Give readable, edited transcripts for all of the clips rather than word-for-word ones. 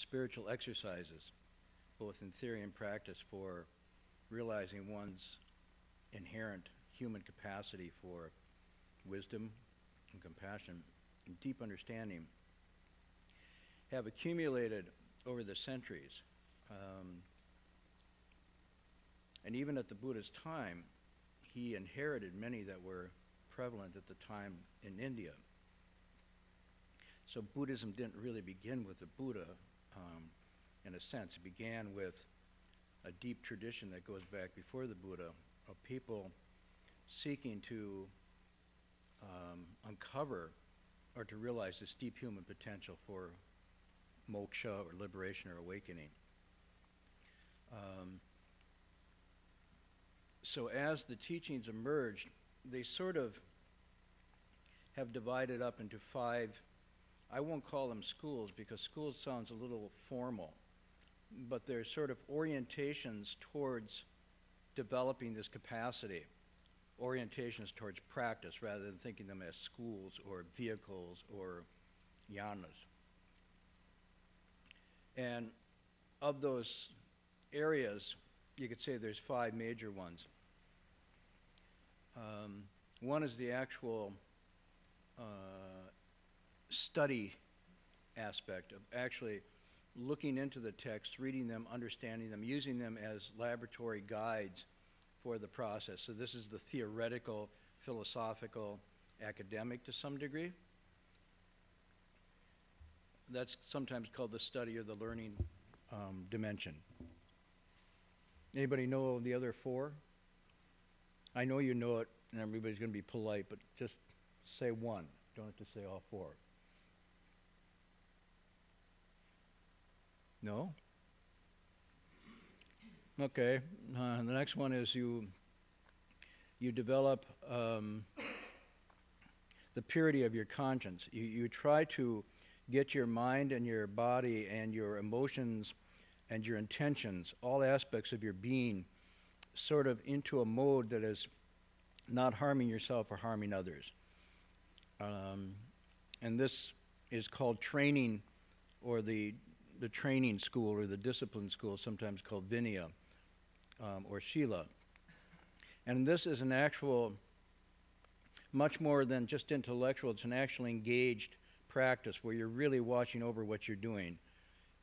spiritual exercises, both in theory and practice, for realizing one's inherent human capacity for wisdom and compassion and deep understanding, have accumulated over the centuries. And even at the Buddha's time, he inherited many that were prevalent at the time in India. So Buddhism didn't really begin with the Buddha, in a sense. It began with a deep tradition that goes back before the Buddha of people seeking to uncover or to realize this deep human potential for moksha or liberation or awakening. So as the teachings emerged, they sort of have divided up into 5, I won't call them schools because schools sounds a little formal, but they're sort of orientations towards developing this capacity, orientations towards practice rather than thinking them as schools or vehicles or yanas. And of those areas, you could say there's 5 major ones. One is the actual study aspect of actually looking into the text, reading them, understanding them, using them as laboratory guides for the process. So this is the theoretical, philosophical, academic to some degree. That's sometimes called the study or the learning dimension. Anybody know the other 4? I know you know it, and everybody's going to be polite, but just say one. Don't have to say all 4. No? Okay. The next one is you develop the purity of your conscience. You try to get your mind and your body and your emotions and your intentions, all aspects of your being, sort of into a mode that is not harming yourself or harming others. And this is called training, or the training school or the discipline school, sometimes called Vinaya or Shila. And this is an actual, much more than just intellectual, it's an actually engaged practice where you're really watching over what you're doing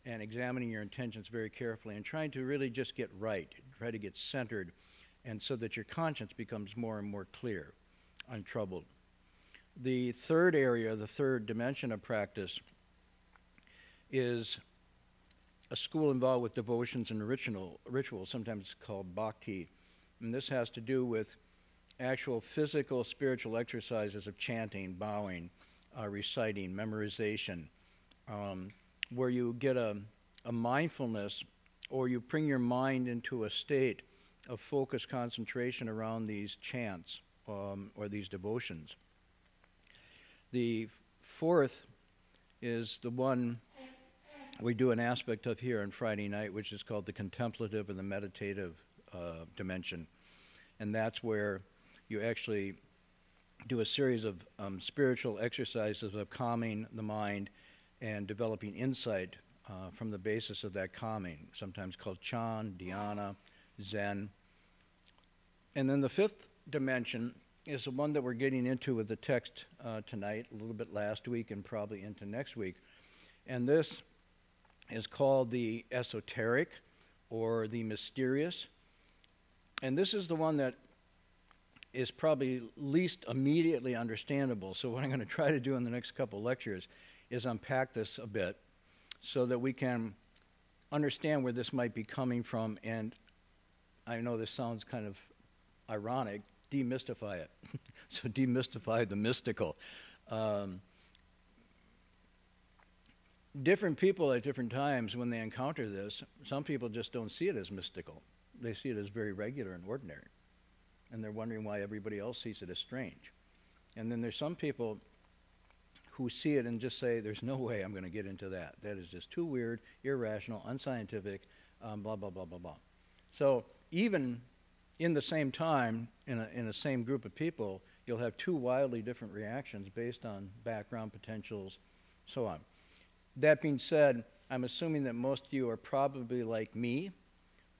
and examining your intentions very carefully and trying to really just get right, try to get centered, and so that your conscience becomes more and more clear, untroubled. The third area, the third dimension of practice, is a school involved with devotions and rituals, sometimes called bhakti. And this has to do with actual physical, spiritual exercises of chanting, bowing, reciting, memorization, where you get a mindfulness, or you bring your mind into a state of focused concentration around these chants or these devotions. The fourth is the one we do an aspect of here on Friday night, which is called the contemplative or the meditative dimension. And that's where you actually do a series of spiritual exercises of calming the mind and developing insight from the basis of that calming, sometimes called Chan, Dhyana, Zen. And then the fifth dimension is the one that we're getting into with the text tonight, a little bit last week and probably into next week. And this is called the esoteric or the mysterious. And this is the one that is probably least immediately understandable. So what I'm going to try to do in the next couple lectures is unpack this a bit so that we can understand where this might be coming from. And I know this sounds kind of ironic, demystify it. So demystify the mystical. Different people at different times, when they encounter this, some people just don't see it as mystical. They see it as very regular and ordinary. And they're wondering why everybody else sees it as strange. And then there's some people who see it and just say, there's no way I'm going to get into that. That is just too weird, irrational, unscientific, blah, blah, blah, blah, blah. So even in the same time, in a same group of people, you'll have 2 wildly different reactions based on background, potentials, so on. That being said, I'm assuming that most of you are probably like me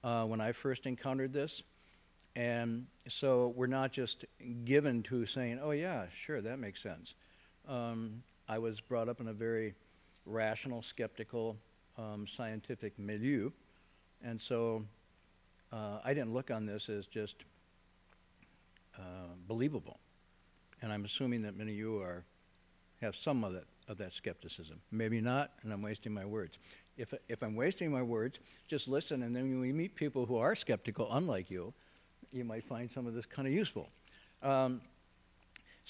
when I first encountered this. And so we're not just given to saying, oh yeah, sure, that makes sense. I was brought up in a very rational, skeptical, scientific milieu. And so I didn't look on this as just believable. And I'm assuming that many of you have some of that skepticism. Maybe not, and I'm wasting my words. If I'm wasting my words, just listen, and then when we meet people who are skeptical, unlike you, you might find some of this kind of useful. So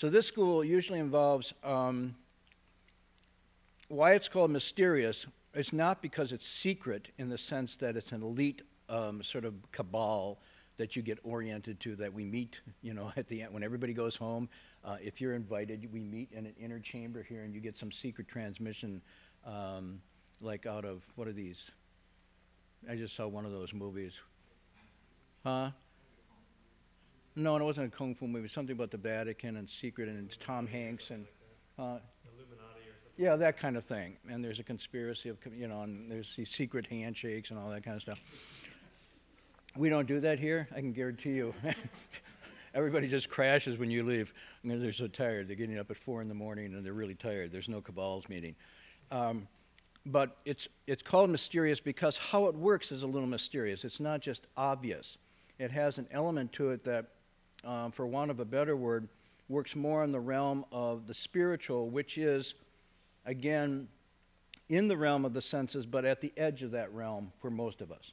this school usually involves, why it's called mysterious, it's not because it's secret in the sense that it's an elite sort of cabal that you get oriented to, that we meet, you know, at the end, when everybody goes home. If you're invited, we meet in an inner chamber here, and you get some secret transmission, like out of, what are these? I just saw one of those movies. Huh? No, it wasn't a kung fu movie. Something about the Vatican and secret, and it's Tom Hanks and Illuminati or something. yeah, that kind of thing. And there's a conspiracy of, you know, and there's these secret handshakes and all that kind of stuff. We don't do that here, I can guarantee you. Everybody just crashes when you leave. I mean, they're so tired. They're getting up at 4 in the morning and they're really tired. There's no cabals meeting. But it's called mysterious because how it works is a little mysterious. It's not just obvious. It has an element to it that, for want of a better word, works more in the realm of the spiritual, which is, again, in the realm of the senses, but at the edge of that realm for most of us.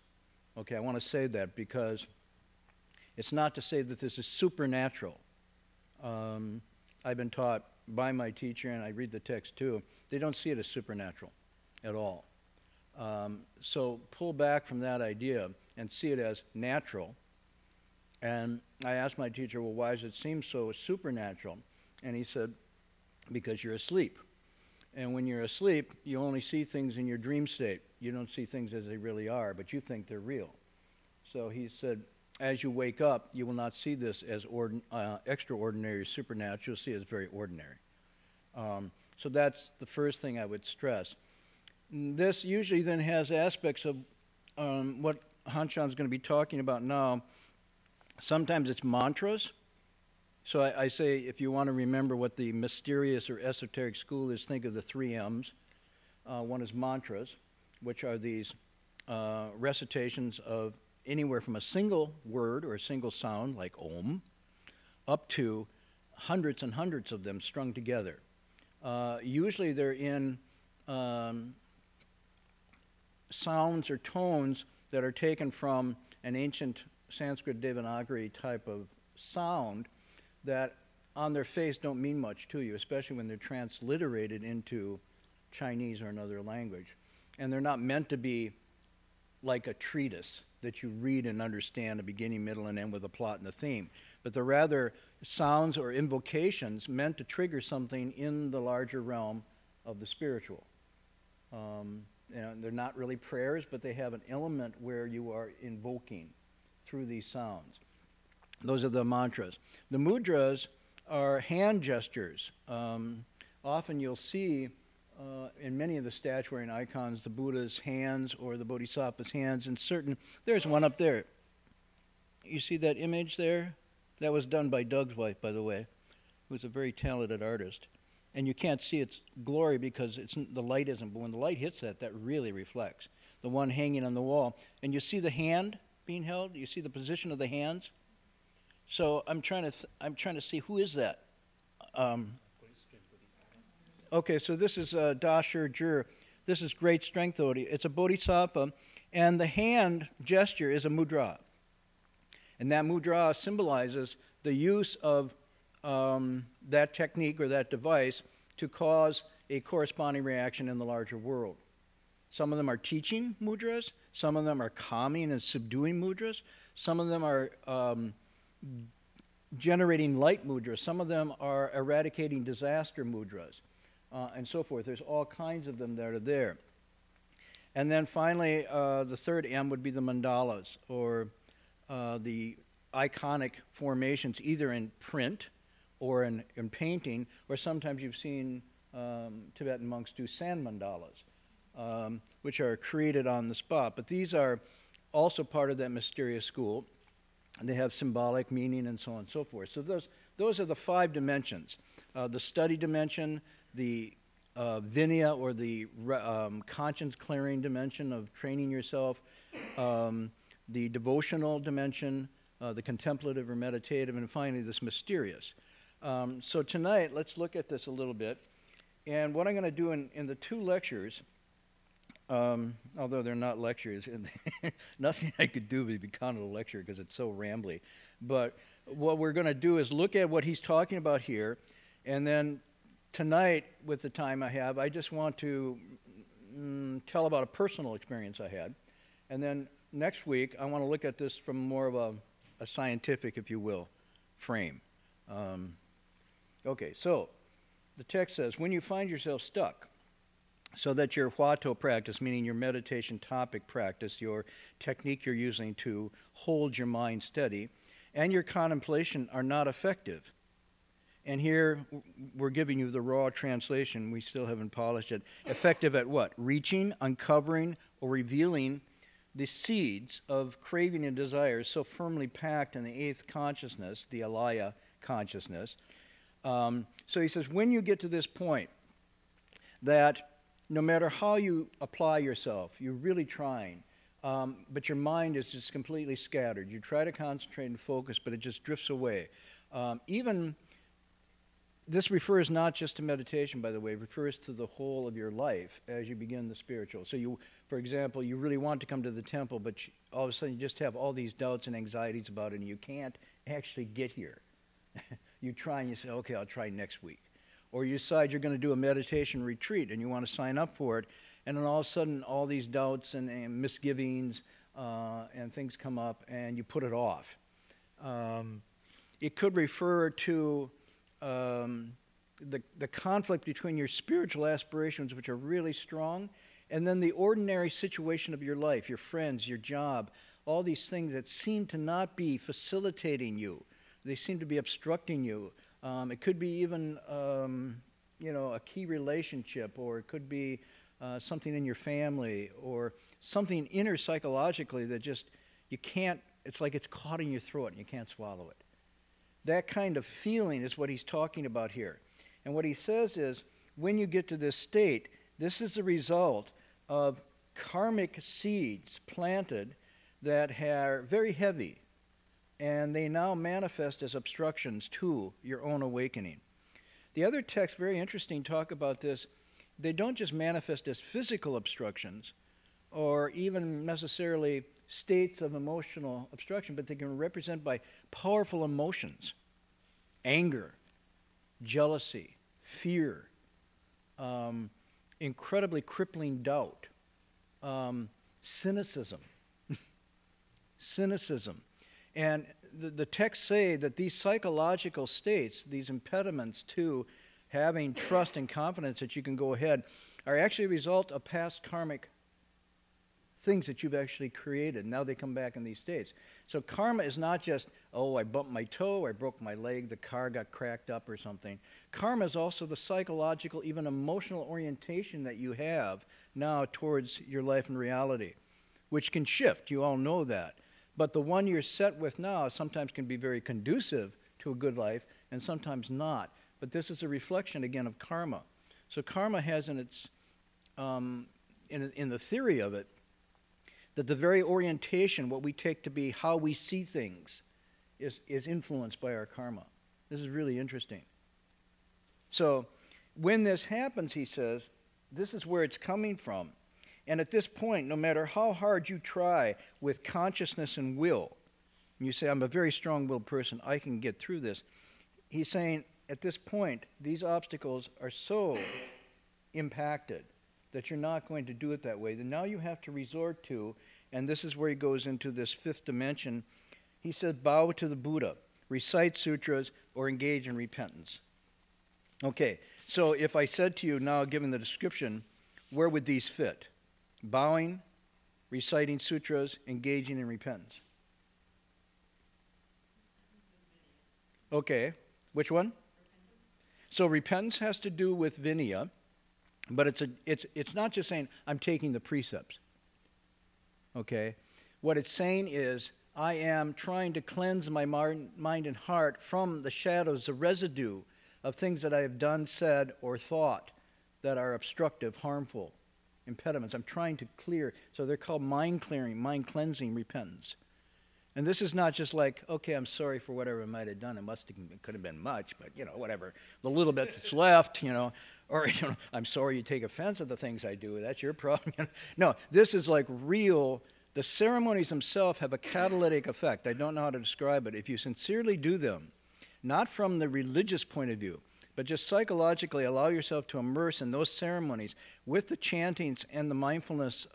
Okay, I want to say that because it's not to say that this is supernatural. I've been taught by my teacher, and I read the text too, they don't see it as supernatural at all. So pull back from that idea and see it as natural. And I asked my teacher, well, why does it seem so supernatural? And he said, because you're asleep. And when you're asleep, you only see things in your dream state. You don't see things as they really are, but you think they're real. So he said, as you wake up, you will not see this as extraordinary or supernatural. You'll see it as very ordinary. So that's the first thing I would stress. This usually then has aspects of what Hanshan's going to be talking about now. Sometimes it's mantras. So I say, if you want to remember what the mysterious or esoteric school is, think of the 3 M's. One is mantras, which are these recitations of anywhere from a single word or a single sound, like Om, up to hundreds and hundreds of them strung together. Usually they're in sounds or tones that are taken from an ancient Sanskrit Devanagari type of sound that on their face don't mean much to you, especially when they're transliterated into Chinese or another language. And they're not meant to be like a treatise that you read and understand a beginning, middle, and end with a plot and a theme. But they're rather sounds or invocations meant to trigger something in the larger realm of the spiritual. And they're not really prayers, but they have an element where you are invoking through these sounds. Those are the mantras. The mudras are hand gestures. Often you'll see in many of the statuary and icons the Buddha's hands or the Bodhisattva's hands in certain... There's one up there. You see that image there? That was done by Doug's wife, by the way, who's a very talented artist. And you can't see its glory because the light isn't, but when the light hits that, that really reflects. The one hanging on the wall. And you see the hand being held? You see the position of the hands? So I'm trying to see, who is that? Okay, so this is Dasher Jur. This is great strength Odie. It's a bodhisattva, and the hand gesture is a mudra. And that mudra symbolizes the use of that technique or that device to cause a corresponding reaction in the larger world. Some of them are teaching mudras. Some of them are calming and subduing mudras. Some of them are generating light mudras. Some of them are eradicating disaster mudras, and so forth. There's all kinds of them that are there. And then finally, the third M would be the mandalas, or the iconic formations, either in print or in painting, or sometimes you've seen Tibetan monks do sand mandalas. which are created on the spot. But these are also part of that mysterious school. And they have symbolic meaning and so on and so forth. So those are the 5 dimensions. The study dimension, the vinaya, or the conscience clearing dimension of training yourself, the devotional dimension, the contemplative or meditative, and finally this mysterious. So tonight, let's look at this a little bit. And what I'm going to do in the 2 lectures, although they're not lectures, and nothing I could do would be counted a lecture because it's so rambly. But what we're going to do is look at what he's talking about here, and then tonight, with the time I have, I just want to tell about a personal experience I had. And then next week, I want to look at this from more of a scientific, if you will, frame. Okay, so the text says, when you find yourself stuck, so that your huato practice, meaning your meditation topic practice, your technique you're using to hold your mind steady, and your contemplation are not effective. And here we're giving you the raw translation. We still haven't polished it. Effective at what? Reaching, uncovering, or revealing the seeds of craving and desires so firmly packed in the 8th consciousness, the alaya consciousness. So he says, when you get to this point, that no matter how you apply yourself, you're really trying, but your mind is just completely scattered. You try to concentrate and focus, but it just drifts away. Even this refers not just to meditation, by the way. It refers to the whole of your life as you begin the spiritual. So you, for example, you really want to come to the temple, but all of a sudden you just have all these doubts and anxieties about it, and you can't actually get here. You try and you say, okay, I'll try next week. Or you decide you're going to do a meditation retreat and you want to sign up for it, and then all of a sudden all these doubts and misgivings and things come up and you put it off. It could refer to the conflict between your spiritual aspirations, which are really strong, and then the ordinary situation of your life, your friends, your job, all these things that seem to not be facilitating you. They seem to be obstructing you. It could be even, a key relationship, or it could be something in your family, or something inner psychologically that just, you can't, it's like it's caught in your throat and you can't swallow it. That kind of feeling is what he's talking about here. And what he says is, when you get to this state, this is the result of karmic seeds planted that are very heavy, and they now manifest as obstructions to your own awakening. The other texts, very interesting, talk about this. They don't just manifest as physical obstructions or even necessarily states of emotional obstruction, but they can represent by powerful emotions: anger, jealousy, fear, incredibly crippling doubt, cynicism. Cynicism. And the texts say that these psychological states, these impediments to having trust and confidence that you can go ahead, are actually a result of past karmic things that you've actually created. Now they come back in these states. So karma is not just, oh, I bumped my toe, I broke my leg, the car got cracked up or something. Karma is also the psychological, even emotional orientation that you have now towards your life and reality, which can shift. You all know that. But the one you're set with now sometimes can be very conducive to a good life and sometimes not. But this is a reflection, again, of karma. So karma has in its, in the theory of it, that the very orientation, what we take to be how we see things, is influenced by our karma. This is really interesting. So when this happens, he says, this is where it's coming from. And at this point, no matter how hard you try with consciousness and will, and you say, I'm a very strong-willed person, I can get through this. He's saying, at this point, these obstacles are so impacted that you're not going to do it that way. Then now you have to resort to, and this is where he goes into this 5th dimension, he says, bow to the Buddha, recite sutras, or engage in repentance. Okay, so if I said to you now, given the description, where would these fit? Bowing, reciting sutras, engaging in repentance. Okay, which one? So repentance has to do with vinaya, But it's not just saying, I'm taking the precepts. Okay? What it's saying is, I am trying to cleanse my mind and heart from the shadows, the residue of things that I have done, said, or thought that are obstructive, harmful, impediments. I'm trying to clear. So they're called mind clearing, mind cleansing repentance. And this is not just like, okay, I'm sorry for whatever I might have done. It could have been much, but, whatever. The little bit that's left, or, I'm sorry you take offense at the things I do. That's your problem. No, this is like real. The ceremonies themselves have a catalytic effect. I don't know how to describe it. If you sincerely do them, not from the religious point of view, but just psychologically allow yourself to immerse in those ceremonies with the chantings and the mindfulness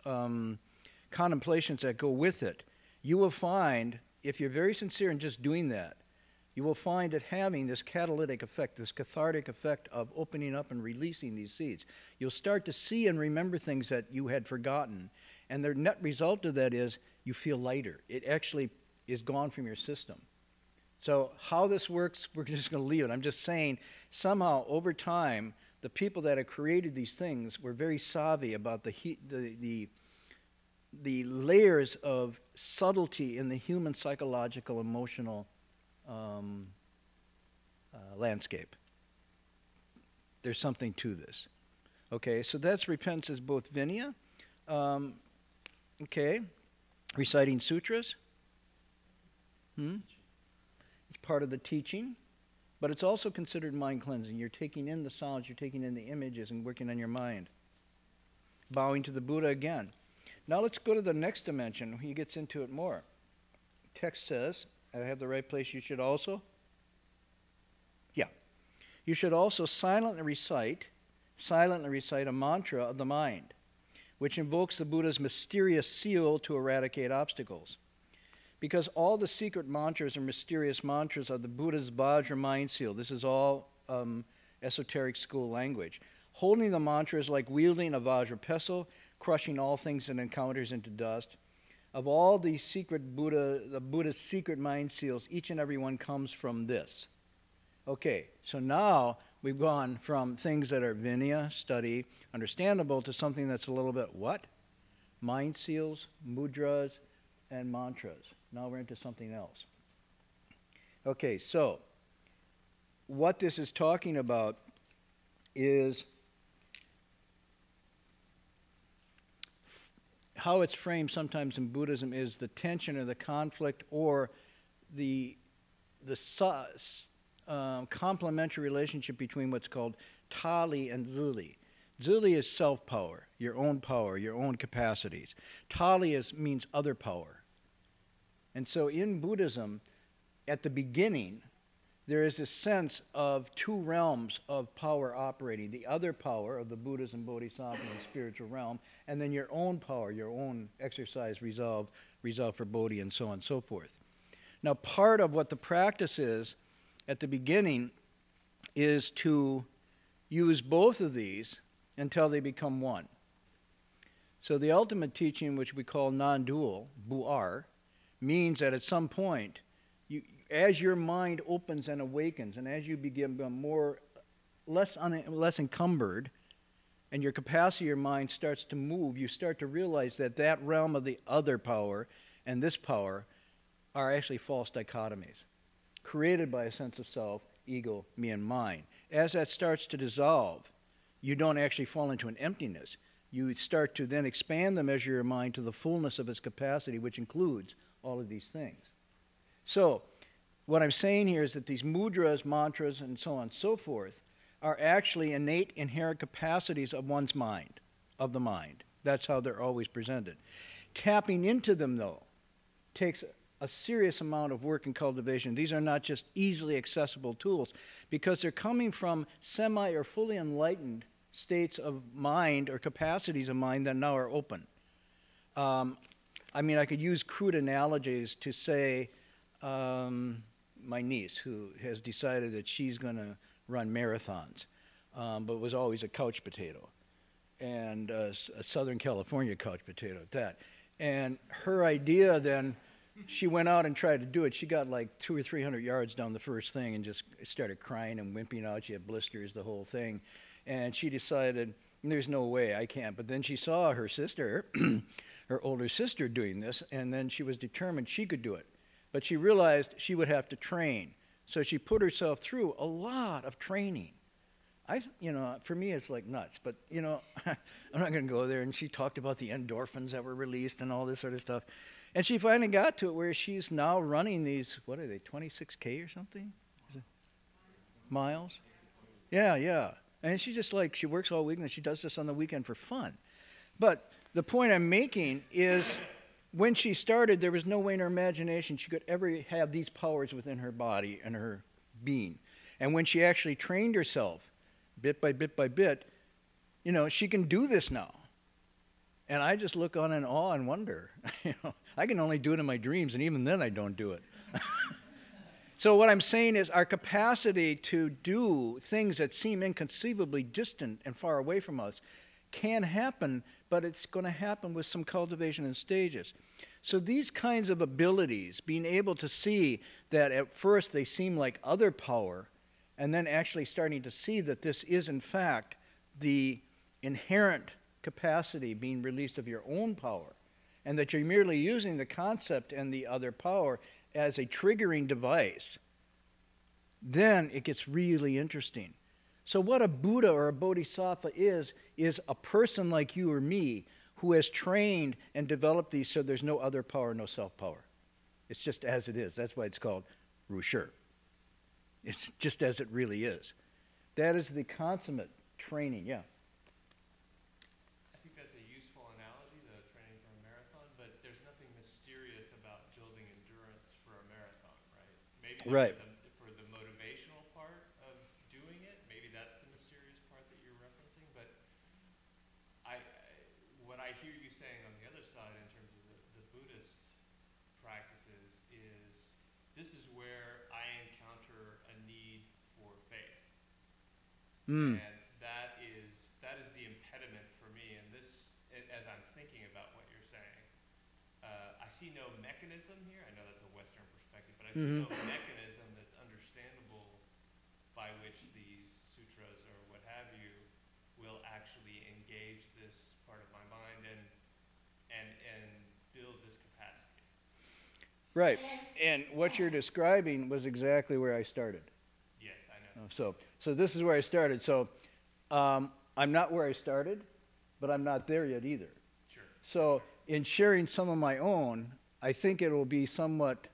contemplations that go with it, you will find, if you're very sincere in just doing that, you will find it having this catalytic effect, this cathartic effect of opening up and releasing these seeds. You'll start to see and remember things that you had forgotten. And the net result of that is you feel lighter. It actually is gone from your system. So how this works, we're just going to leave it. I'm just saying, somehow over time, the people that have created these things were very savvy about the layers of subtlety in the human psychological, emotional landscape. There's something to this. Okay, so that's repentance as both vinaya. Okay, reciting sutras. It's part of the teaching, but it's also considered mind cleansing. You're taking in the sounds, you're taking in the images and working on your mind. Bowing to the Buddha again. Now let's go to the next dimension. He gets into it more. Text says, I have the right place, you should also? Yeah. You should also silently recite a mantra of the mind, which invokes the Buddha's mysterious seal to eradicate obstacles. Because all the secret mantras or mysterious mantras are the Buddha's Vajra mind seal. This is all esoteric school language. Holding the mantra is like wielding a Vajra pestle, crushing all things it encounters into dust. Of all the Buddha's secret mind seals, each and every one comes from this. Okay, so now we've gone from things that are vinaya, study, understandable, to something that's a little bit what? Mind seals, mudras, and mantras. Now we're into something else. Okay, so what this is talking about is how it's framed sometimes in Buddhism is the tension or the conflict or the complementary relationship between what's called tali and zili. Zili is self-power, your own capacities. Tali means other power. And so in Buddhism, at the beginning, there is this sense of two realms of power operating. The other power of the Buddhas and Bodhisattva and spiritual realm, and then your own power, your own exercise, resolve for Bodhi, and so on and so forth. Now, part of what the practice is at the beginning is to use both of these until they become one. So the ultimate teaching, which we call non-dual, bu'ar, means that at some point, as your mind opens and awakens, and as you begin less encumbered, and your capacity of your mind starts to move, you start to realize that that realm of the other power and this power are actually false dichotomies, created by a sense of self, ego, me, and mine. As that starts to dissolve, you don't actually fall into an emptiness. You start to then expand the measure of your mind to the fullness of its capacity, which includes all of these things. So, what I'm saying here is that these mudras, mantras, and so on and so forth are actually innate, inherent capacities of one's mind, of the mind. That's how they're always presented. Tapping into them, though, takes a serious amount of work and cultivation. These are not just easily accessible tools because they're coming from semi or fully enlightened states of mind or capacities of mind that now are open. I could use crude analogies to say my niece, who has decided that she's going to run marathons, but was always a couch potato, and a Southern California couch potato at that. And her idea then, she went out and tried to do it. She got like 200 or 300 yards down the first thing and just started crying and wimping out. She had blisters, the whole thing. And she decided, there's no way, I can't. But then she saw her sister, her older sister doing this, and then she was determined she could do it. But she realized she would have to train. So she put herself through a lot of training. For me, it's like nuts. But, I'm not going to go there. And she talked about the endorphins that were released and all this sort of stuff. And she finally got to it where she's now running these, what are they, 26K or something? Miles? Yeah, yeah. And she just she works all week and she does this on the weekend for fun. But the point I'm making is when she started, there was no way in her imagination she could ever have these powers within her body and her being. And when she actually trained herself, bit by bit by bit, she can do this now. And I just look on in awe and wonder. I can only do it in my dreams, and even then I don't do it. So what I'm saying is our capacity to do things that seem inconceivably distant and far away from us can happen, but it's going to happen with some cultivation and stages. So these kinds of abilities, being able to see that at first they seem like other power, and then actually starting to see that this is in fact the inherent capacity being released of your own power, and that you're merely using the concept and the other power as a triggering device, then it gets really interesting. So what a Buddha or a Bodhisattva is a person like you or me who has trained and developed these so there's no other power, no self-power. It's just as it is. That's why it's called Rusher. It's just as it really is. That is the consummate training, yeah. I think that's a useful analogy, the training for a marathon, but there's nothing mysterious about building endurance for a marathon, right? Maybe right. For the motivational part of doing it, maybe that's the mysterious part that you're referencing, but what I hear you saying on the other side in terms of the Buddhist practices is this is where I encounter a need for faith. And that is the impediment for me. And as I'm thinking about what you're saying, I see no mechanism here. I know that's a Western perspective, but I see no mechanism that's understandable by which these sutras or what have you will actually engage this part of my mind and build this capacity. Right. And what you're describing was exactly where I started. Yes, I know. So this is where I started. So I'm not where I started, but I'm not there yet either. Sure. So in sharing some of my own, I think it will be somewhat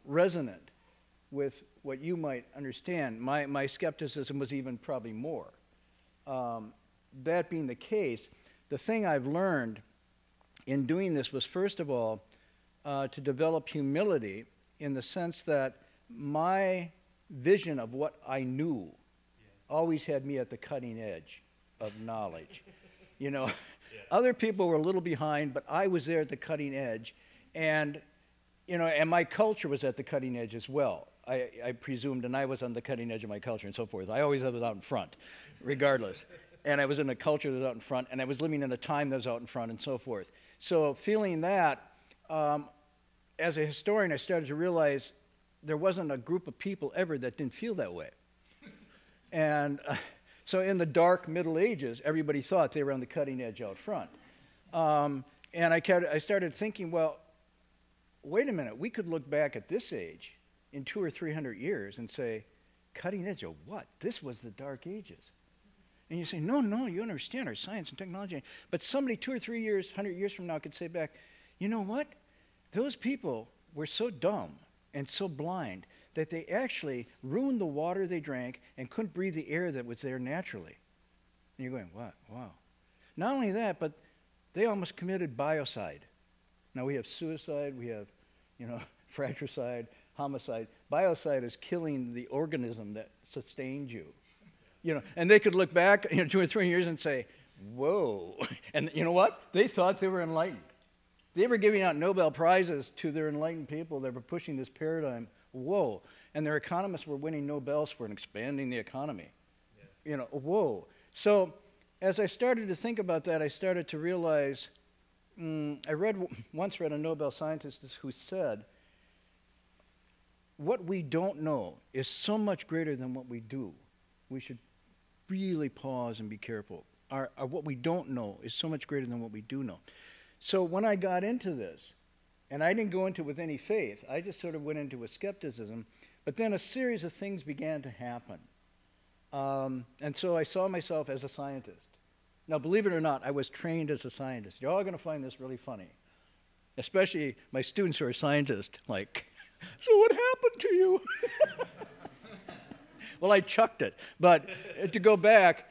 resonant with what you might understand. My skepticism was even probably more. That being the case, the thing I've learned in doing this was, first of all, to develop humility in the sense that my vision of what I knew always had me at the cutting edge of knowledge. Other people were a little behind, but I was there at the cutting edge. And, and my culture was at the cutting edge as well. I presumed, and I was on the cutting edge of my culture and so forth. I always was out in front, regardless. And I was in a culture that was out in front, and I was living in a time that was out in front and so forth. So feeling that, as a historian, I started to realize there wasn't a group of people ever that didn't feel that way. And so in the dark Middle Ages, everybody thought they were on the cutting edge out front. And I started thinking, well, wait a minute, we could look back at this age in 200 or 300 years and say, cutting edge of what? This was the Dark Ages. And you say, no, you understand our science and technology. But somebody 200 or 300 years from now could say back, you know what? Those people were so dumb and so blind that they actually ruined the water they drank and couldn't breathe the air that was there naturally. And you're going, what? Wow. Not only that, but they almost committed biocide. Now we have suicide, we have, fratricide, homicide. Biocide is killing the organism that sustains you. And they could look back 2 or 3 years and say, whoa. And you know what? They thought they were enlightened. They were giving out Nobel Prizes to their enlightened people that were pushing this paradigm. Whoa. And their economists were winning Nobels for expanding the economy. Yeah. Whoa. So as I started to think about that, I started to realize, I once read a Nobel scientist who said, what we don't know is so much greater than what we do. We should really pause and be careful. What we don't know is so much greater than what we do know. So when I got into this, and I didn't go into it with any faith, I just sort of went into a skepticism, but then a series of things began to happen. And so I saw myself as a scientist. Now, believe it or not, I was trained as a scientist. You're all going to find this really funny, especially my students who are scientists, like, so what happened to you? Well, I chucked it. But to go back,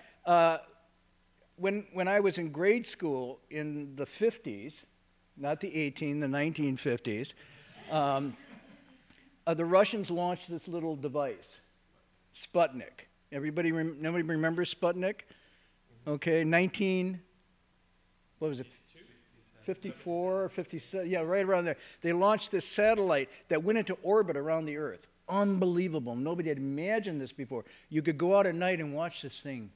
when I was in grade school in the 50s, not the 1950s, the Russians launched this little device, Sputnik. Nobody remembers Sputnik? Okay, 54 or 57, yeah, right around there. They launched this satellite that went into orbit around the Earth. Unbelievable. Nobody had imagined this before. You could go out at night and watch this thing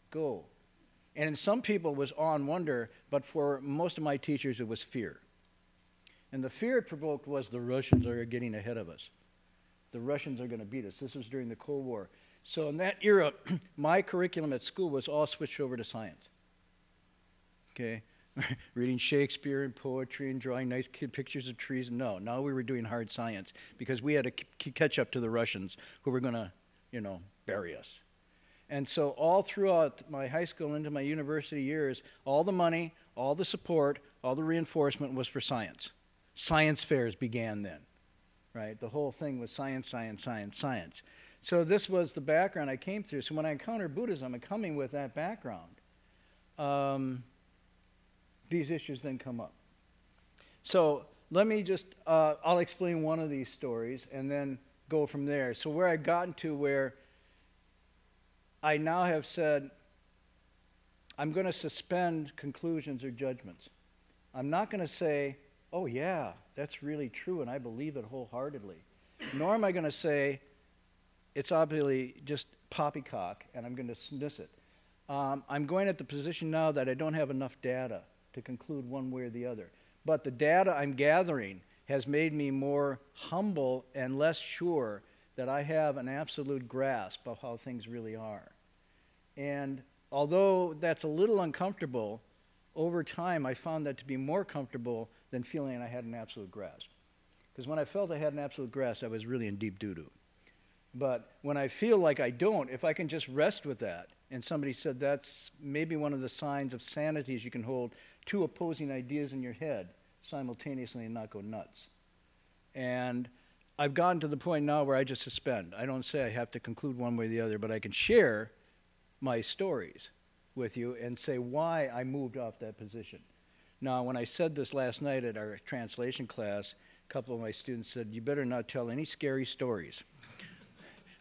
go. And some people it was awe and wonder, but for most of my teachers it was fear. And the fear it provoked was the Russians are getting ahead of us. The Russians are going to beat us. This was during the Cold War. So in that era, my curriculum at school was all switched over to science. Okay? Reading Shakespeare and poetry and drawing nice pictures of trees. No, now we were doing hard science because we had to catch up to the Russians who were going to, bury us. And so all throughout my high school into my university years, all the money, all the support, all the reinforcement was for science. Science fairs began then, right? The whole thing was science, science, science, science. So this was the background I came through. So when I encountered Buddhism and coming with that background, these issues then come up. So let me just, I'll explain one of these stories and then go from there. So where I've gotten to where I now have said, I'm going to suspend conclusions or judgments. I'm not going to say, oh yeah, that's really true and I believe it wholeheartedly. Nor am I going to say, it's obviously just poppycock and I'm going to dismiss it. I'm going at the position now that I don't have enough data to conclude one way or the other. But the data I'm gathering has made me more humble and less sure that I have an absolute grasp of how things really are. And although that's a little uncomfortable, over time I found that to be more comfortable than feeling I had an absolute grasp. Because when I felt I had an absolute grasp, I was really in deep doo-doo. But when I feel like I don't, if I can just rest with that, and somebody said that's maybe one of the signs of sanity is you can hold two opposing ideas in your head simultaneously and not go nuts. And I've gotten to the point now where I just suspend. I don't say I have to conclude one way or the other, but I can share my stories with you and say why I moved off that position. Now, when I said this last night at our translation class, a couple of my students said, you better not tell any scary stories,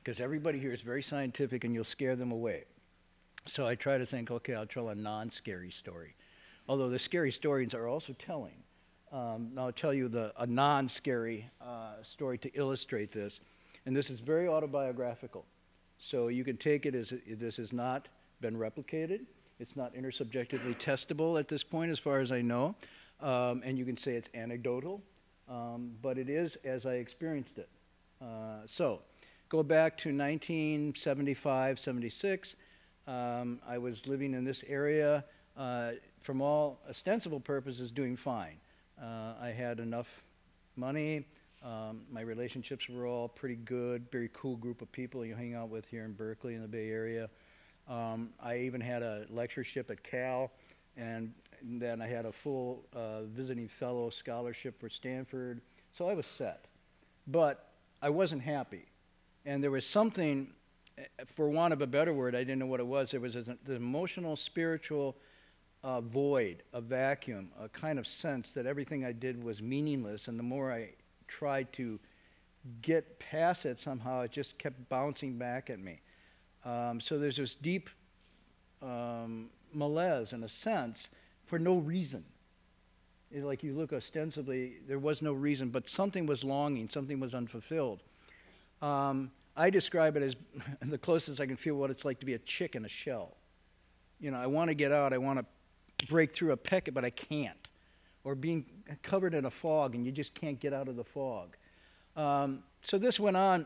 because everybody here is very scientific and you'll scare them away. So I try to think, okay, I'll tell a non-scary story. Although the scary stories are also telling. I'll tell you a non-scary story to illustrate this. And this is very autobiographical. So you can take it as this has not been replicated. It's not intersubjectively testable at this point as far as I know. And you can say it's anecdotal. But it is as I experienced it. So go back to 1975, 76. I was living in this area from all ostensible purposes doing fine. I had enough money. My relationships were all pretty good, very cool group of people you hang out with here in Berkeley in the Bay Area. I even had a lectureship at Cal, and then I had a full visiting fellow scholarship for Stanford. So I was set. But I wasn't happy. And there was something, for want of a better word, I didn't know what it was. There was an emotional, spiritual void, a vacuum, a kind of sense that everything I did was meaningless. And the more I tried to get past it somehow, it just kept bouncing back at me. So there's this deep malaise, in a sense, for no reason. It's like you look ostensibly, there was no reason, but something was longing, something was unfulfilled. I describe it as the closest I can feel what it's like to be a chick in a shell. You know, I want to get out, I want to break through a peck, but I can't. Or being covered in a fog and you just can't get out of the fog. So this went on,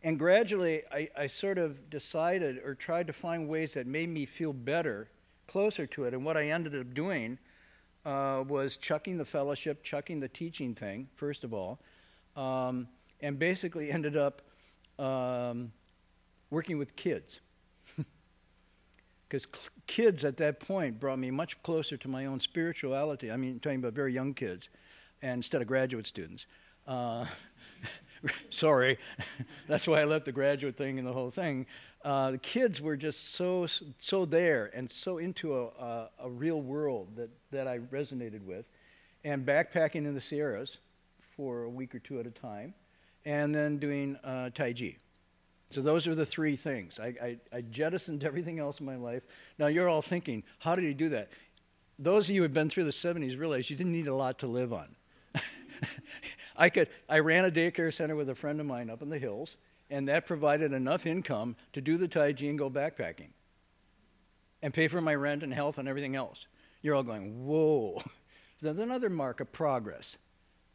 And gradually, I sort of decided or tried to find ways that made me feel better, closer to it. And what I ended up doing was chucking the fellowship, chucking the teaching thing, first of all, and basically ended up working with kids. Because kids at that point brought me much closer to my own spirituality. I mean, talking about very young kids, and instead of graduate students. Sorry, that's why I left the graduate thing and the whole thing. The kids were just so there and so into a real world that I resonated with, and backpacking in the Sierras for a week or two at a time, and then doing Tai Chi. So those are the three things. I jettisoned everything else in my life. Now you're all thinking, how did he do that? Those of you who have been through the 70s realize you didn't need a lot to live on. I ran a daycare center with a friend of mine up in the hills, and that provided enough income to do the Tai Chi and go backpacking and pay for my rent and health and everything else. You're all going, whoa. That's another mark of progress,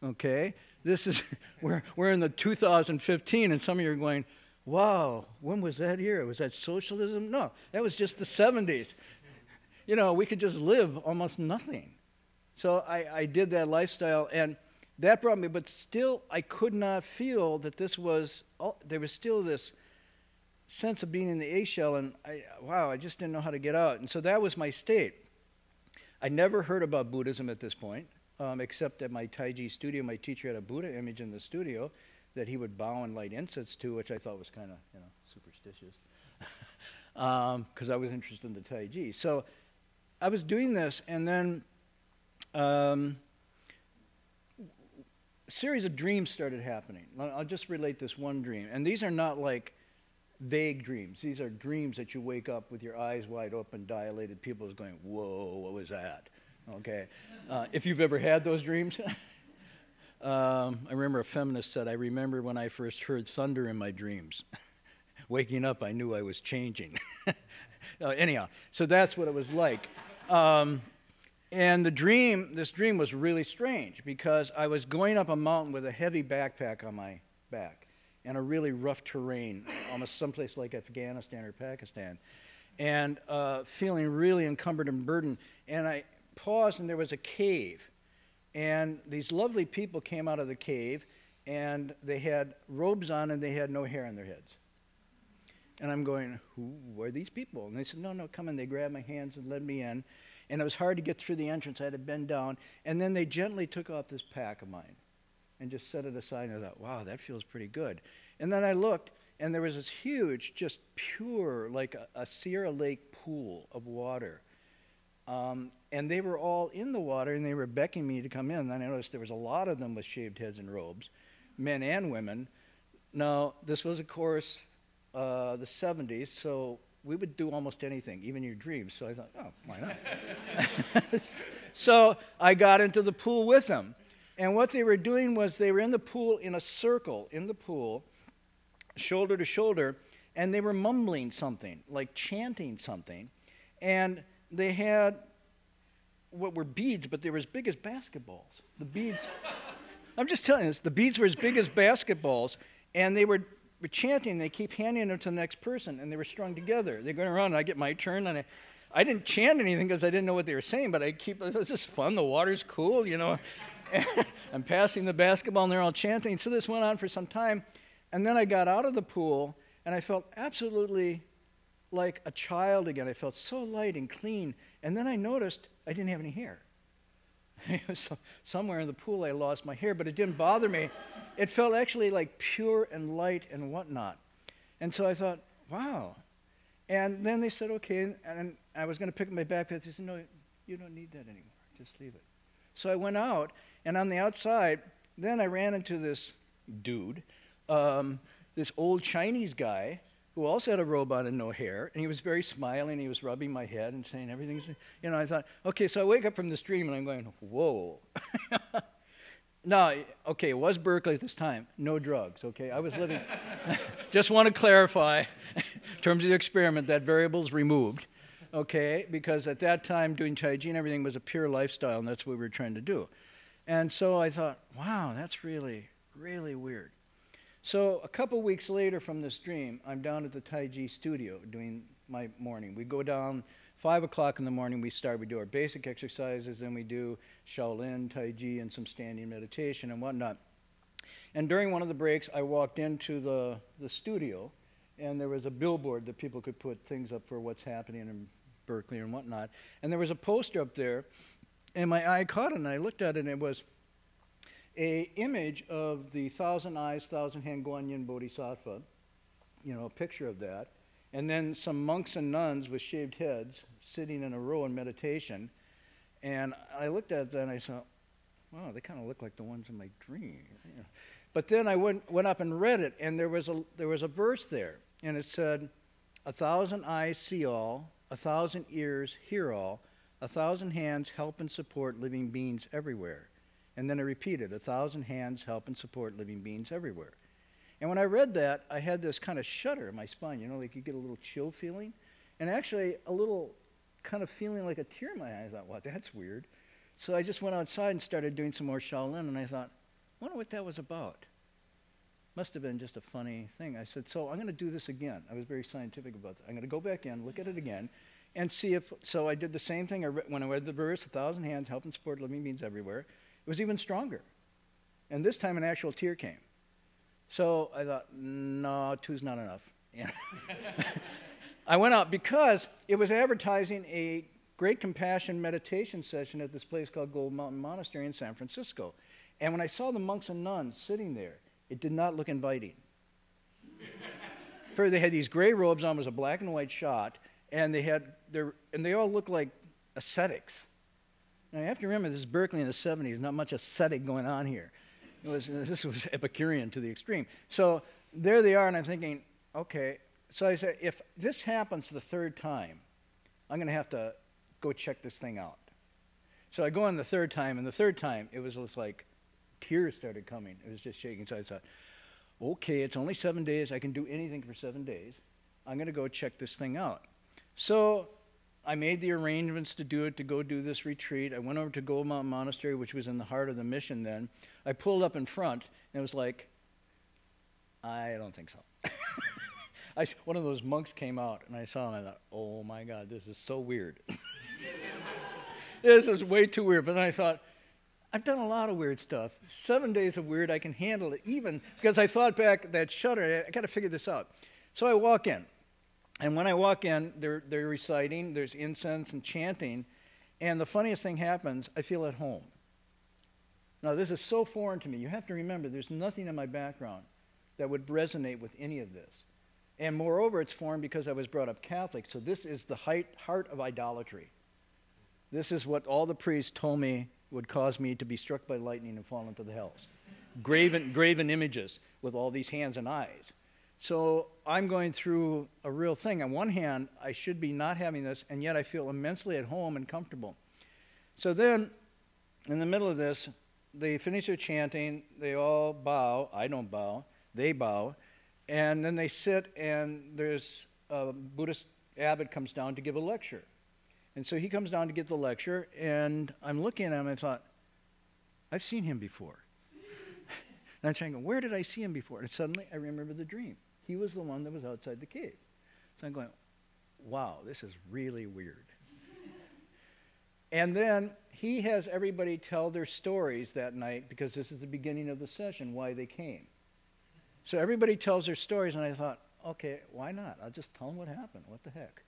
okay? This is, we're in the 2015, and some of you are going, wow, when was that year? Was that socialism? No, that was just the 70s. You know, we could just live almost nothing. So I did that lifestyle, and that brought me, but still I could not feel that this was, there was still this sense of being in the eggshell, and I just didn't know how to get out. And so that was my state. I never heard about Buddhism at this point, except at my Tai Chi studio. My teacher had a Buddha image in the studio that he would bow and light incense to, which I thought was kind of, you know, superstitious, because I was interested in the Tai Chi. So I was doing this, and then a series of dreams started happening. I'll just relate this one dream. And these are not like vague dreams. These are dreams that you wake up with your eyes wide open, dilated. People are going, whoa, what was that? Okay. If you've ever had those dreams. I remember a feminist said, I remember when I first heard thunder in my dreams. Waking up, I knew I was changing. Anyhow, so that's what it was like. And this dream was really strange because I was going up a mountain with a heavy backpack on my back and a really rough terrain, almost someplace like Afghanistan or Pakistan, and feeling really encumbered and burdened. And I paused, and there was a cave. And these lovely people came out of the cave, and they had robes on, and they had no hair on their heads. And I'm going, who are these people? And they said, no, no, come in. They grabbed my hands and led me in. And it was hard to get through the entrance. I had to bend down. And then they gently took off this pack of mine and just set it aside. And I thought, wow, that feels pretty good. And then I looked, and there was this huge, just pure, like a Sierra Lake pool of water. And they were all in the water, and they were beckoning me to come in. And I noticed there was a lot of them with shaved heads and robes, men and women. Now, this was, of course, the 70s, so we would do almost anything, even your dreams. So I thought, oh, why not? So I got into the pool with them. And what they were doing was they were in the pool in a circle, in the pool, shoulder to shoulder, and they were mumbling something, like chanting something. And they had what were beads, but they were as big as basketballs. The beads, I'm just telling you this, the beads were as big as basketballs, and they were chanting. They keep handing them to the next person, and they were strung together. They're going around, and I get my turn, and I didn't chant anything because I didn't know what they were saying, but it was just fun. The water's cool, you know. I'm passing the basketball, and they're all chanting. So this went on for some time, and then I got out of the pool, and I felt absolutely like a child again. I felt so light and clean, and then I noticed I didn't have any hair. So somewhere in the pool I lost my hair, but it didn't bother me. It felt actually like pure and light and whatnot. And so I thought, wow. And then they said, okay, and I was going to pick up my backpack. They said, no, you don't need that anymore. Just leave it. So I went out, and on the outside, then I ran into this dude, this old Chinese guy, who also had a robe on and no hair, and he was very smiling. He was rubbing my head and saying everything's, you know, I thought, okay, so I wake up from this dream, and I'm going, whoa. No, okay, it was Berkeley at this time. No drugs, okay? I was living, just want to clarify, in terms of the experiment, that variable's removed, okay? Because at that time, doing Tai Chi and everything was a pure lifestyle, and that's what we were trying to do. And so I thought, wow, that's really, really weird. So a couple weeks later from this dream, I'm down at the Tai Chi studio doing my morning. We go down 5 o'clock in the morning, we do our basic exercises, then we do Shaolin, Tai Chi, and some standing meditation and whatnot. And during one of the breaks, I walked into the studio, and there was a billboard that people could put things up for what's happening in Berkeley and whatnot. And there was a poster up there, and my eye caught it, and I looked at it, and it was an image of the 1,000 eyes, 1,000-hand Guanyin Bodhisattva, a picture of that, and then some monks and nuns with shaved heads sitting in a row in meditation. And I looked at that, and I thought, wow, they kind of look like the ones in my dream. But then I went up and read it, and there was a verse there, and it said, 1,000 eyes see all, 1,000 ears hear all, 1,000 hands help and support living beings everywhere. And then I repeated, 1,000 hands help and support living beings everywhere. And when I read that, I had this kind of shudder in my spine, like you get a little chill feeling, and actually a little kind of feeling like a tear in my eye. I thought, wow, that's weird. So I just went outside and started doing some more Shaolin, and I thought, I wonder what that was about. Must have been just a funny thing. I said, so I'm going to do this again. I was very scientific about that. I'm going to go back in, look at it again, and see if, so I did the same thing. When I read the verse, 1,000 hands help and support living beings everywhere, it was even stronger. And this time an actual tear came. So I thought, no, two's not enough. I went out because it was advertising a Great Compassion meditation session at this place called Gold Mountain Monastery in San Francisco. And when I saw the monks and nuns sitting there, it did not look inviting. First, they had these gray robes on, it was a black and white shot, and they all looked like ascetics. Now you have to remember, this is Berkeley in the 70s, not much ascetic going on here. This was Epicurean to the extreme. So there they are, and I'm thinking, okay. So I said, if this happens the third time, I'm going to have to go check this thing out. So I go on the third time, and the third time, it was just like tears started coming. It was just shaking. So I thought, okay, it's only 7 days. I can do anything for 7 days. I'm going to go check this thing out. So I made the arrangements to do it, to go do this retreat. I went over to Gold Mountain Monastery, which was in the heart of the mission then. I pulled up in front, and it was like, I don't think so. One of those monks came out, and I saw him, and I thought, oh my God, this is so weird. This is way too weird. But then I thought, I've done a lot of weird stuff. 7 days of weird, I can handle it, even because I thought back that shudder, I got to figure this out. So I walk in. And when I walk in, they're reciting, there's incense and chanting, and the funniest thing happens, I feel at home. Now, this is so foreign to me. You have to remember, there's nothing in my background that would resonate with any of this. And moreover, it's foreign because I was brought up Catholic, so this is the heart of idolatry. This is what all the priests told me would cause me to be struck by lightning and fall into the hells. Graven images with all these hands and eyes. So I'm going through a real thing. On one hand, I should be not having this, and yet I feel immensely at home and comfortable. So then, in the middle of this, they finish their chanting, they all bow, I don't bow, they bow, and then they sit, and there's a Buddhist abbot comes down to give a lecture. And so he comes down to give the lecture, and I'm looking at him, and I thought, I've seen him before. And I'm trying, where did I see him before? And suddenly I remember the dream. He was the one that was outside the cave. So I'm going, wow, this is really weird. And then he has everybody tell their stories that night, because this is the beginning of the session, why they came. So everybody tells their stories, and I thought, okay, why not? I'll just tell them what happened. What the heck?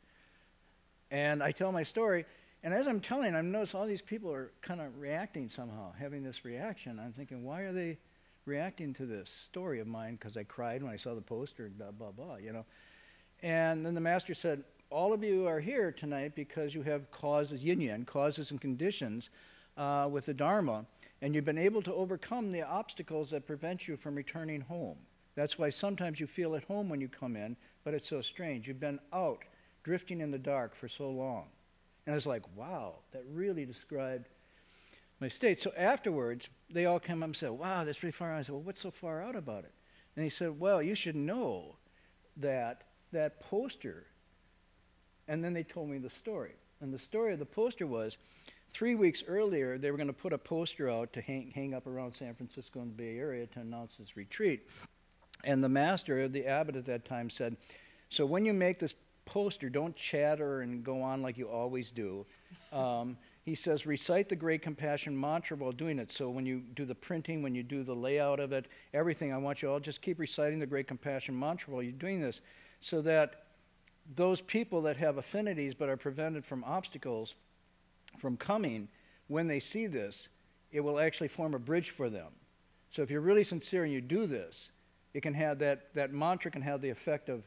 And I tell my story, and as I'm telling, I've noticed all these people are kind of reacting somehow, having this reaction. I'm thinking, why are they reacting to this story of mine? Because I cried when I saw the poster, and blah, blah, blah, you know. And then the master said, all of you are here tonight because you have causes, yin-yang, causes and conditions with the Dharma, and you've been able to overcome the obstacles that prevent you from returning home. That's why sometimes you feel at home when you come in, but it's so strange. You've been out, drifting in the dark for so long. And I was like, wow, that really described my state. So afterwards, they all came up and said, wow, that's pretty far out. I said, well, what's so far out about it? And he said, well, you should know that that poster, and then they told me the story. And the story of the poster was, 3 weeks earlier, they were going to put a poster out to hang up around San Francisco and the Bay Area to announce this retreat. And the master, the abbot at that time, said, so when you make this poster, don't chatter and go on like you always do. He says, recite the Great Compassion mantra while doing it. So when you do the printing, when you do the layout of it, everything, I want you all just keep reciting the Great Compassion mantra while you're doing this, so that those people that have affinities but are prevented from obstacles from coming, when they see this, it will actually form a bridge for them. So if you're really sincere and you do this, it can have that mantra can have the effect of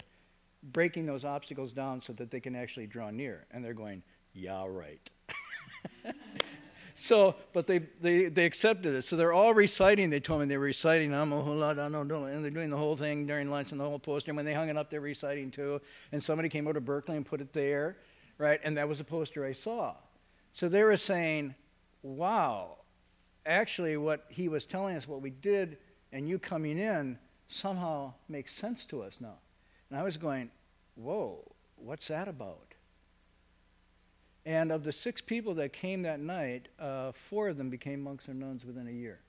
breaking those obstacles down so that they can actually draw near. And they're going, yeah, right. So, but they accepted it. So they're all reciting. They told me they were reciting, and they're doing the whole thing during lunch and the whole poster. And when they hung it up, they're reciting too. And somebody came over to Berkeley and put it there, right? And that was the poster I saw. So they were saying, wow, actually what he was telling us, what we did, and you coming in, somehow makes sense to us now. And I was going, whoa, what's that about? And of the 6 people that came that night, 4 of them became monks or nuns within a year.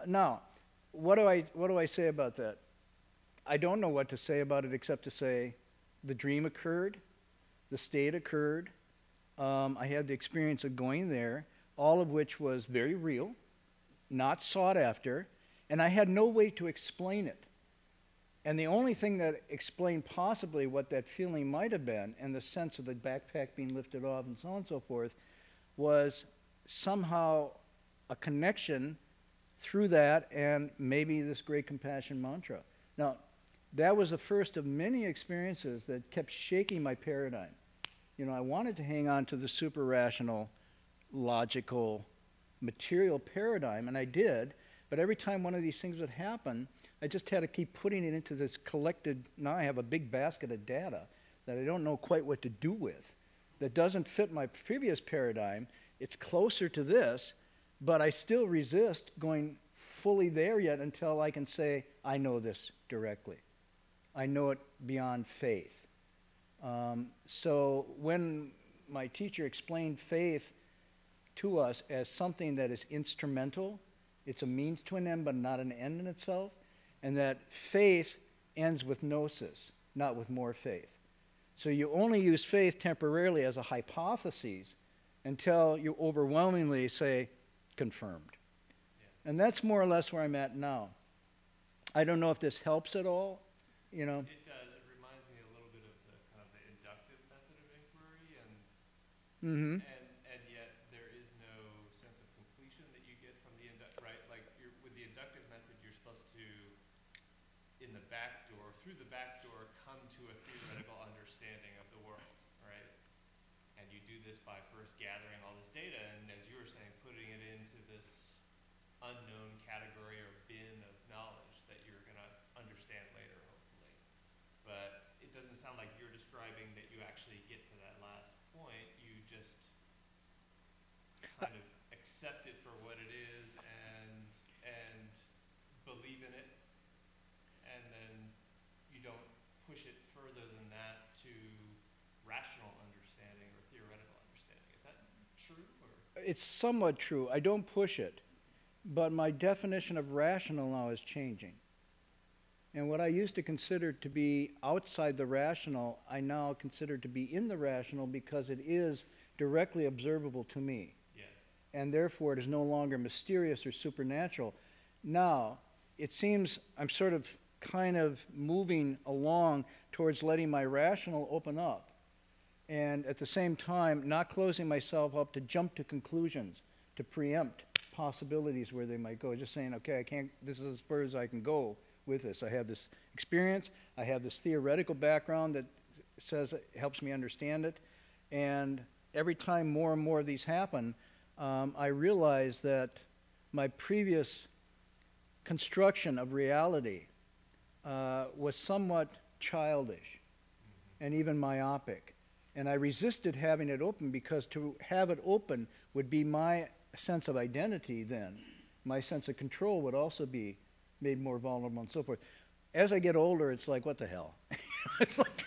Now, what do I say about that? I don't know what to say about it except to say the dream occurred, the state occurred, I had the experience of going there, all of which was very real, not sought after, and I had no way to explain it. And the only thing that explained possibly what that feeling might have been, and the sense of the backpack being lifted off and so on and so forth, was somehow a connection through that and maybe this Great Compassion mantra. Now, that was the first of many experiences that kept shaking my paradigm. You know, I wanted to hang on to the super rational, logical, material paradigm, and I did, but every time one of these things would happen, I just had to keep putting it into this collected, now I have a big basket of data that I don't know quite what to do with, that doesn't fit my previous paradigm. It's closer to this, but I still resist going fully there yet until I can say, I know this directly. I know it beyond faith. So when my teacher explained faith to us as something that is instrumental, it's a means to an end but not an end in itself, and that faith ends with gnosis, not with more faith. So you only use faith temporarily as a hypothesis until you overwhelmingly say, confirmed. Yeah. And that's more or less where I'm at now. I don't know if this helps at all, you know. It does. It reminds me a little bit of the kind of the inductive method of inquiry, and yet there is no sense of completion that you get from the right? Like with the inductive method, you're supposed to, in the back door, through the back door, come to a theoretical understanding of the world, right? And you do this by first gathering all this data, and as you were saying, putting it into this unknown category or bin of knowledge that you're going to understand later, hopefully. But it doesn't sound like you're describing that you actually get to that last point. You just kind of accept it for what it is and believe in it, and then you don't push it further than that to rational understanding or theoretical understanding. Is that true? Or? It's somewhat true. I don't push it, but my definition of rational now is changing. And what I used to consider to be outside the rational, I now consider to be in the rational because it is directly observable to me. Yeah. And therefore it is no longer mysterious or supernatural. Now, it seems I'm sort of kind of moving along towards letting my rational open up, and at the same time not closing myself up to jump to conclusions, to preempt possibilities where they might go. Just saying, okay, I can't, this is as far as I can go with this. I have this experience, I have this theoretical background that says it helps me understand it, and every time more and more of these happen, I realize that my previous construction of reality was somewhat childish and even myopic. And I resisted having it open because to have it open would be my sense of identity then. My sense of control would also be made more vulnerable and so forth. As I get older, it's like, what the hell? It's like,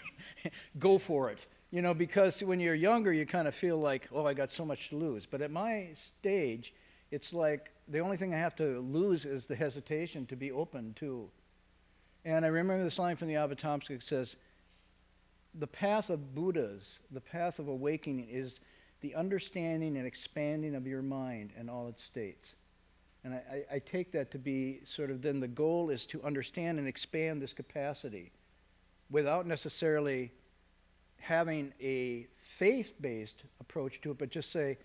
go for it. You know, because when you're younger, you kind of feel like, oh, I got so much to lose. But at my stage, it's like the only thing I have to lose is the hesitation to be open to And I remember this line from the Avatamsaka that says, the path of Buddhas, the path of awakening is the understanding and expanding of your mind and all its states. And I take that to be sort of then the goal is to understand and expand this capacity without necessarily having a faith-based approach to it, but just say,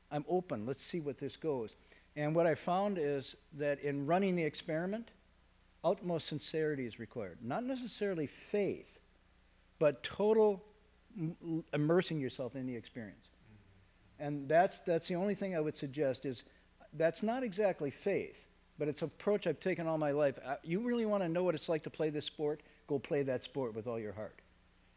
I'm open, let's see what this goes. And what I found is that in running the experiment, utmost sincerity is required. Not necessarily faith, but total immersing yourself in the experience. And that's the only thing I would suggest is that's not exactly faith, but it's an approach I've taken all my life. You really want to know what it's like to play this sport? Go play that sport with all your heart.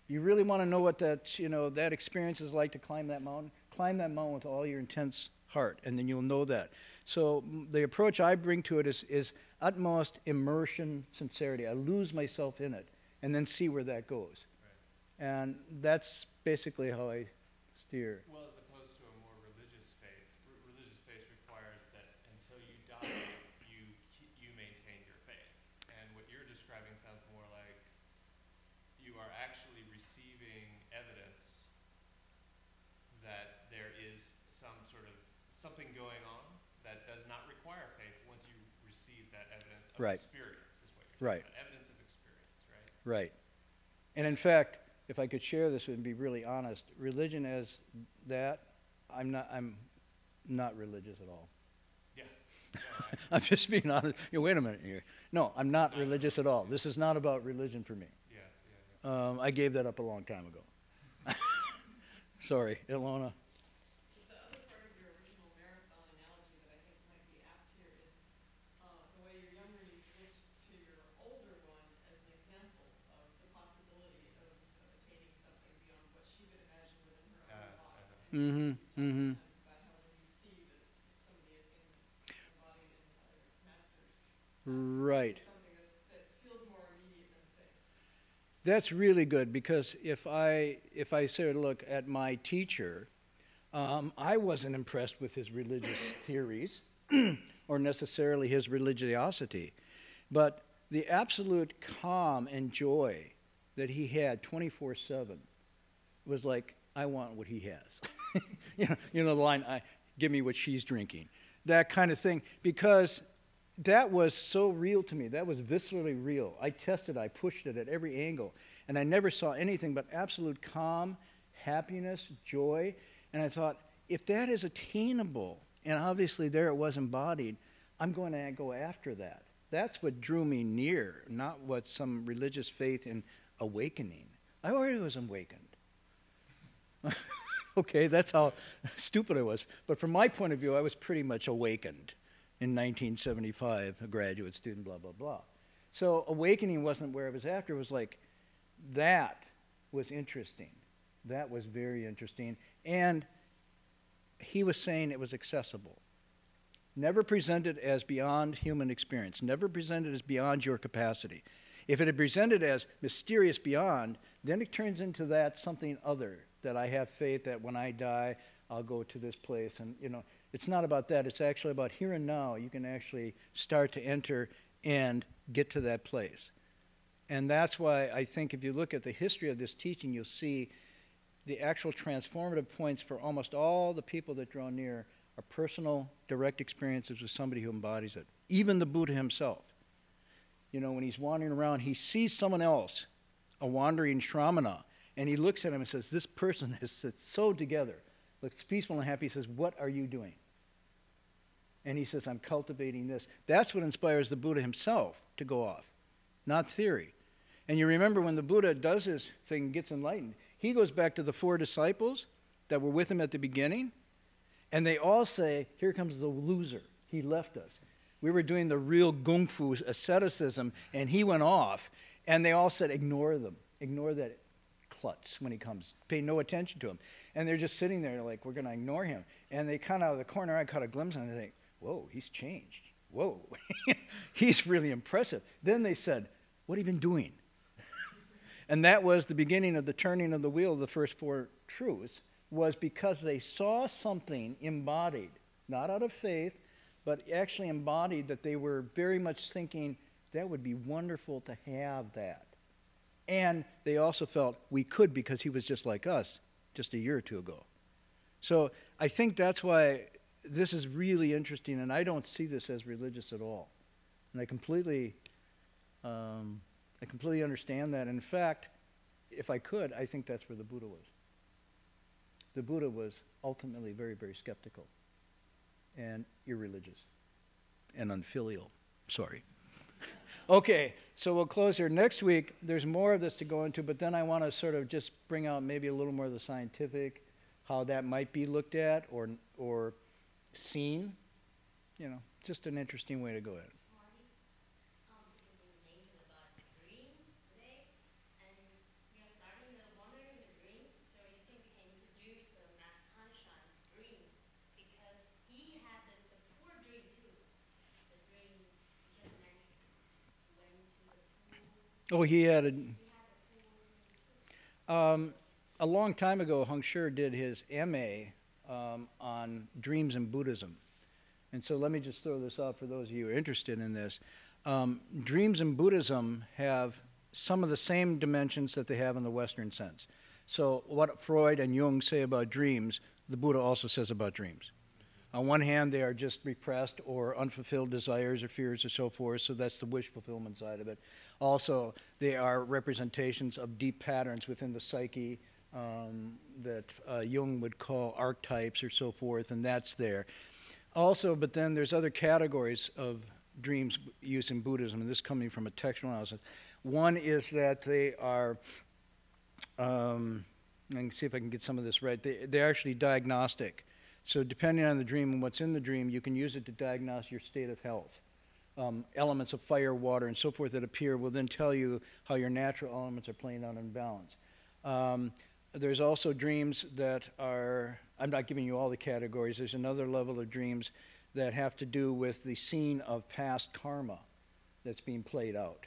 You really want to know what that, that experience is like to climb that mountain? Climb that mountain with all your intense heart, and then you'll know that. So the approach I bring to it is utmost immersion, sincerity. I lose myself in it, and then see where that goes. Right. And that's basically how I steer. Well, as opposed to a more religious faith. Religious faith requires that until you die, you maintain your faith. And what you're describing sounds more like you are actually receiving evidence that there is something going on that does not require faith once you receive that evidence of experience, is what you're talking about. Evidence of experience, right? Right. And in fact, if I could share this and be really honest, religion as that, I'm not religious at all. Yeah. I'm just being honest. Wait a minute here. No, I'm not religious at all. This is not about religion for me. Yeah. I gave that up a long time ago. Sorry, Ilona. The other part of your original marathon analogy that I think might be apt here is the way your younger niece looked to your older one as an example of the possibility of attaining something beyond what she could imagine within her own body. Mm-hmm. Mm-hmm. About how when you see that some of the attainments embodied in other masters, Right. something that feels more immediate than faith. That's really good because if I say, look at my teacher, I wasn't impressed with his religious theories or necessarily his religiosity, but the absolute calm and joy that he had 24/7 was like, I want what he has. you know the line, give me what she's drinking. That kind of thing, because that was so real to me. That was viscerally real. I tested, I pushed it at every angle, and I never saw anything but absolute calm, happiness, joy. And I thought, if that is attainable, and obviously there it was embodied, I'm going to go after that. That's what drew me near, not what some religious faith in awakening. I already was awakened. Okay, that's how stupid I was. But from my point of view, I was pretty much awakened in 1975, a graduate student, blah, blah, blah. So awakening wasn't where I was after. It was like, that was interesting. That was very interesting. And he was saying it was accessible. Never presented as beyond human experience. Never presented as beyond your capacity. If it had presented as mysterious beyond, then it turns into that something other, that I have faith that when I die, I'll go to this place. And, it's not about that. It's actually about here and now. You can actually start to enter and get to that place. And that's why I think if you look at the history of this teaching, you'll see the actual transformative points for almost all the people that draw near are personal, direct experiences with somebody who embodies it. Even the Buddha himself. When he's wandering around, he sees someone else, a wandering shramana, and he looks at him and says, this person is so together, looks peaceful and happy. He says, what are you doing? And he says, I'm cultivating this. That's what inspires the Buddha himself to go off, not theory. And you remember when the Buddha does his thing, gets enlightened, he goes back to the 4 disciples that were with him at the beginning, and they all say, here comes the loser. He left us. We were doing the real gung fu asceticism, and he went off, and they all said, ignore them. Ignore that klutz when he comes. Pay no attention to him. And they're just sitting there like, we're going to ignore him. And they kind of out of the corner, I caught a glimpse, and they think, whoa, he's changed. Whoa, he's really impressive. Then they said, what have you been doing? And that was the beginning of the turning of the wheel of the first 4 truths, was because they saw something embodied, not out of faith, but actually embodied that they were very much thinking that would be wonderful to have that. And they also felt we could because he was just like us just a year or two ago. So I think that's why this is really interesting, and I don't see this as religious at all. And I completely understand that. In fact, if I could, I think that's where the Buddha was. The Buddha was ultimately very, very skeptical and irreligious and unfilial. Sorry. Okay, so we'll close here. Next week, there's more of this to go into, but then I want to sort of just bring out maybe a little more of the scientific, how that might be looked at or seen. You know, just an interesting way to go at it. Because you mentioned about dreams today, and we are starting to wondering the dreams, so you think we can introduce the mass conscious dreams, because he had the poor dream too. The dream you just mentioned, went to the pool. Oh, he had a... He had the pool dream too. A long time ago, Hung Sher did his MA on dreams and Buddhism. And so let me just throw this out for those of you who are interested in this. Dreams and Buddhism have some of the same dimensions that they have in the Western sense. So what Freud and Jung say about dreams, the Buddha also says about dreams. On one hand, they are just repressed or unfulfilled desires or fears or so forth, so that's the wish fulfillment side of it. Also, they are representations of deep patterns within the psyche that Jung would call archetypes or so forth, and that's there. Also, but then there's other categories of dreams used in Buddhism, and this coming from a textual analysis. One is that they are, I can see if I can get some of this right, they're actually diagnostic. So depending on the dream and what's in the dream, you can use it to diagnose your state of health. Elements of fire, water, and so forth that appear will then tell you how your natural elements are playing out in balance. There's also dreams that are, I'm not giving you all the categories, there's another level of dreams that have to do with the scene of past karma that's being played out.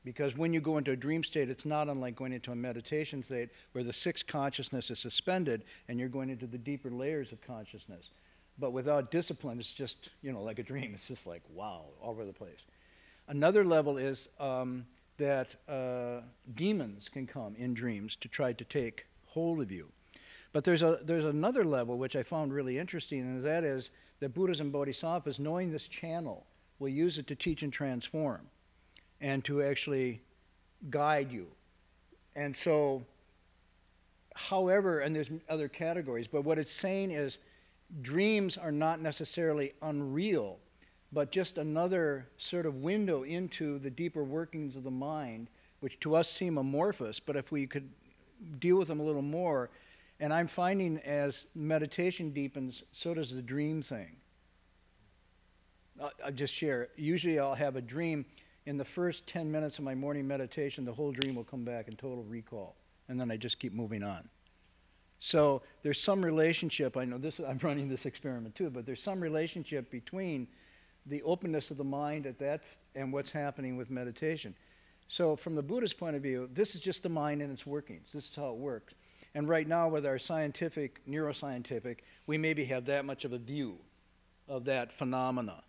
Because when you go into a dream state, it's not unlike going into a meditation state where the sixth consciousness is suspended and you're going into the deeper layers of consciousness. But without discipline, it's just, you know, like a dream. It's just like, wow, all over the place. Another level is that demons can come in dreams to try to take hold of you. But there's another level which I found really interesting, and that is that Buddhas and Bodhisattvas, knowing this channel, will use it to teach and transform and to actually guide you. And so, however, and there's other categories, but what it's saying is dreams are not necessarily unreal, but just another sort of window into the deeper workings of the mind, which to us seem amorphous, but if we could deal with them a little more, and I'm finding as meditation deepens, so does the dream thing. I'll just share. Usually I'll have a dream. In the first 10 minutes of my morning meditation, the whole dream will come back in total recall, and then I just keep moving on. So there's some relationship, I know this, I'm running this experiment too, but there's some relationship between the openness of the mind at that and what's happening with meditation. So from the Buddhist point of view, this is just the mind and its workings. This is how it works. And right now with our scientific, neuroscientific, we maybe have that much of a view of that phenomena.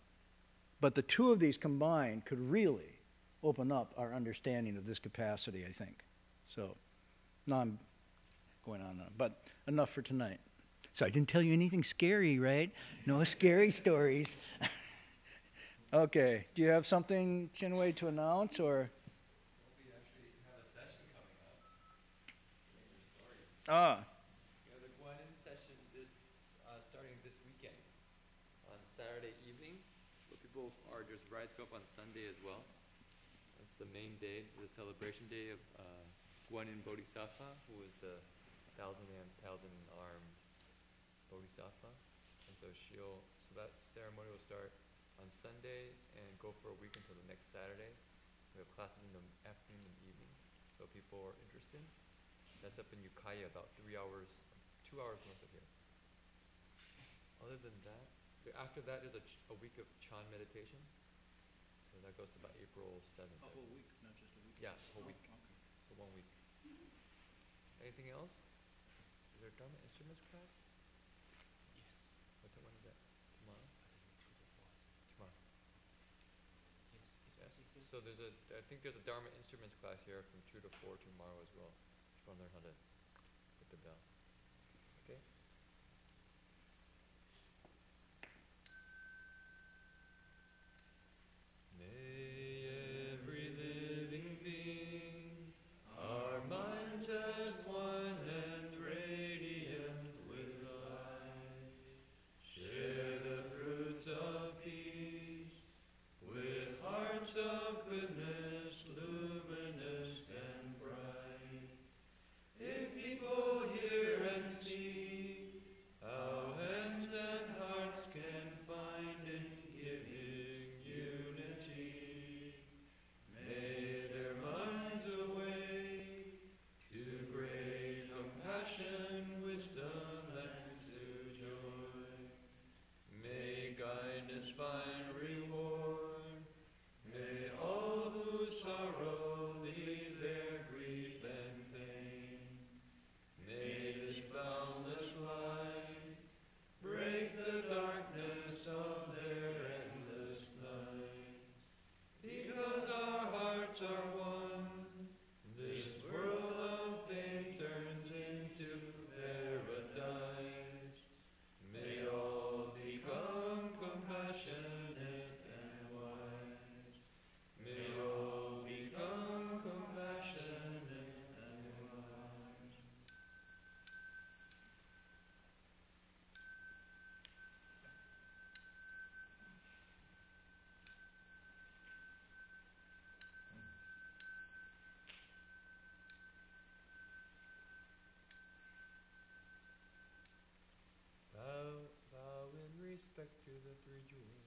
But the two of these combined could really open up our understanding of this capacity, I think. So now I'm going on, but enough for tonight. So I didn't tell you anything scary, right? No scary stories. Okay, do you have something, Chinwei, to announce, or? We actually have a session coming up. Major story. Ah, We have the Guanin session starting this weekend on Saturday evening. So people are just rides go up on Sunday as well. That's the main day, the celebration day of Guanin Bodhisattva, who is the thousand-armed Bodhisattva. And so that ceremony will start on Sunday and go for a week until the next Saturday. We have classes in the afternoon and evening, so people are interested. That's up in Ukiah, about 2 hours north of here. Other than that, after that is a week of Chan meditation. So that goes to about April 7th. a whole week, not just a week. Yeah, whole week. Okay. So 1 week. Anything else? Is there Dharma instruments class? Yes. What time is that? Tomorrow? I think 2 to 4. Tomorrow. Yes. Is Yes. it so I think there's a Dharma instruments class here from 2 to 4 tomorrow as well. If you want to learn how to hit the bell. Okay? May every living being, our minds as one and radiant with light, share the fruits of peace, with hearts of goodness, luminous and bright. If people hear and see how hands and hearts can find in giving unity, may their minds awake to great compassion, wisdom, and to joy. May kindness find reward. May all who sorrow leave their grief and pain. May this boundless light break the darkness of their endless night. Because our hearts are one, this world of pain turns into paradise. May all become compassionate and wise. May all become compassionate and wise. Bow in respect to the three jewels.